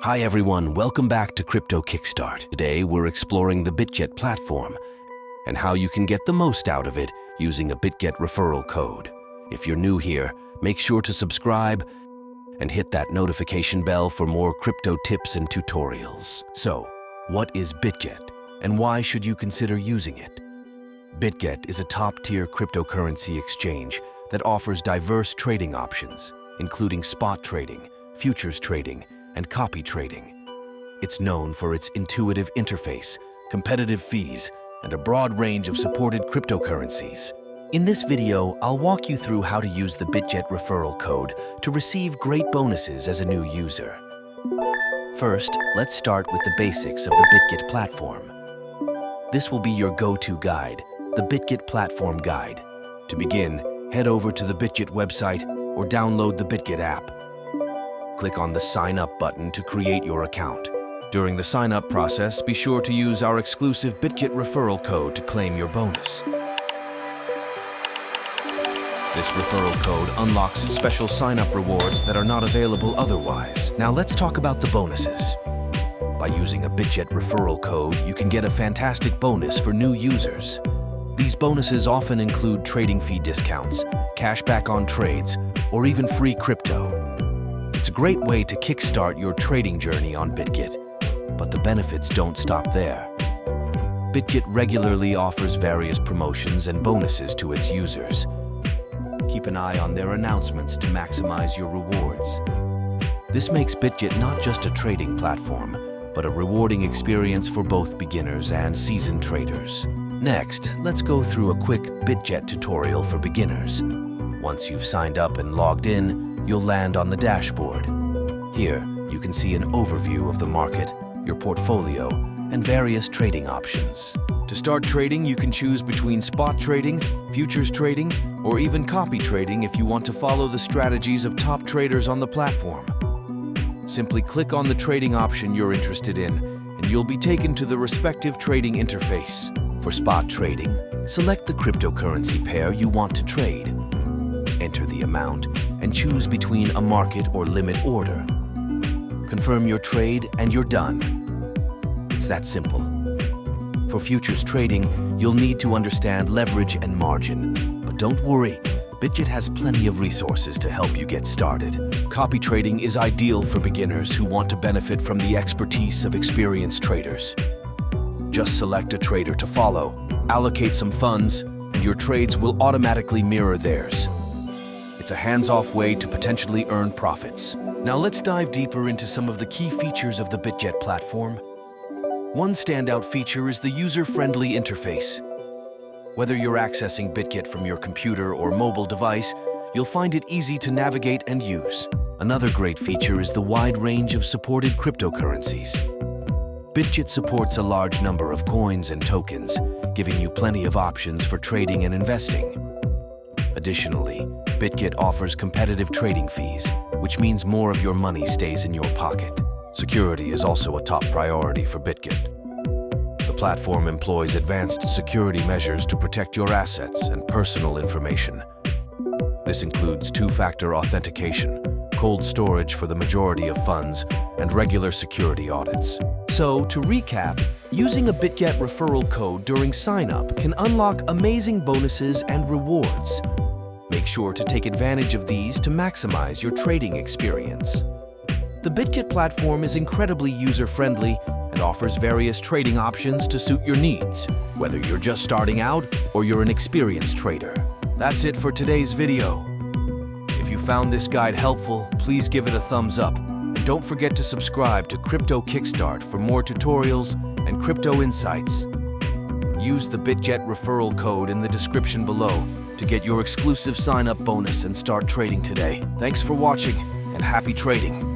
Hi everyone, welcome back to Crypto Kickstart. Today we're exploring the Bitget platform and how you can get the most out of it using a Bitget referral code. If you're new here, make sure to subscribe and hit that notification bell for more crypto tips and tutorials. So, what is Bitget and why should you consider using it? Bitget is a top-tier cryptocurrency exchange that offers diverse trading options, including spot trading, futures trading, and copy trading. It's known for its intuitive interface, competitive fees, and a broad range of supported cryptocurrencies. In this video, I'll walk you through how to use the Bitget referral code to receive great bonuses as a new user. First, let's start with the basics of the Bitget platform. This will be your go-to guide, the Bitget Platform Guide. To begin, head over to the Bitget website or download the Bitget app. Click on the Sign Up button to create your account. During the sign-up process, be sure to use our exclusive Bitget referral code to claim your bonus. This referral code unlocks special sign-up rewards that are not available otherwise. Now let's talk about the bonuses. By using a Bitget referral code, you can get a fantastic bonus for new users. These bonuses often include trading fee discounts, cashback on trades, or even free crypto. It's a great way to kickstart your trading journey on Bitget, but the benefits don't stop there. Bitget regularly offers various promotions and bonuses to its users. Keep an eye on their announcements to maximize your rewards. This makes Bitget not just a trading platform, but a rewarding experience for both beginners and seasoned traders. Next, let's go through a quick Bitget tutorial for beginners. Once you've signed up and logged in, you'll land on the dashboard. Here, you can see an overview of the market, your portfolio, and various trading options. To start trading, you can choose between spot trading, futures trading, or even copy trading if you want to follow the strategies of top traders on the platform. Simply click on the trading option you're interested in, and you'll be taken to the respective trading interface. For spot trading, select the cryptocurrency pair you want to trade. Enter the amount and choose between a market or limit order. Confirm your trade and you're done. It's that simple. For futures trading, you'll need to understand leverage and margin. But don't worry, Bitget has plenty of resources to help you get started. Copy trading is ideal for beginners who want to benefit from the expertise of experienced traders. Just select a trader to follow, allocate some funds, and your trades will automatically mirror theirs. It's a hands-off way to potentially earn profits. Now let's dive deeper into some of the key features of the Bitget platform. One standout feature is the user-friendly interface. Whether you're accessing Bitget from your computer or mobile device, you'll find it easy to navigate and use. Another great feature is the wide range of supported cryptocurrencies. Bitget supports a large number of coins and tokens, giving you plenty of options for trading and investing. Additionally, Bitget offers competitive trading fees, which means more of your money stays in your pocket. Security is also a top priority for Bitget. The platform employs advanced security measures to protect your assets and personal information. This includes two-factor authentication, cold storage for the majority of funds, and regular security audits. So, to recap, using a Bitget referral code during sign-up can unlock amazing bonuses and rewards. Make sure to take advantage of these to maximize your trading experience. The Bitget platform is incredibly user-friendly and offers various trading options to suit your needs, whether you're just starting out or you're an experienced trader. That's it for today's video. If you found this guide helpful, please give it a thumbs up. And don't forget to subscribe to Crypto Kickstart for more tutorials and crypto insights. Use the Bitget referral code in the description below to get your exclusive sign-up bonus and start trading today. Thanks for watching and happy trading.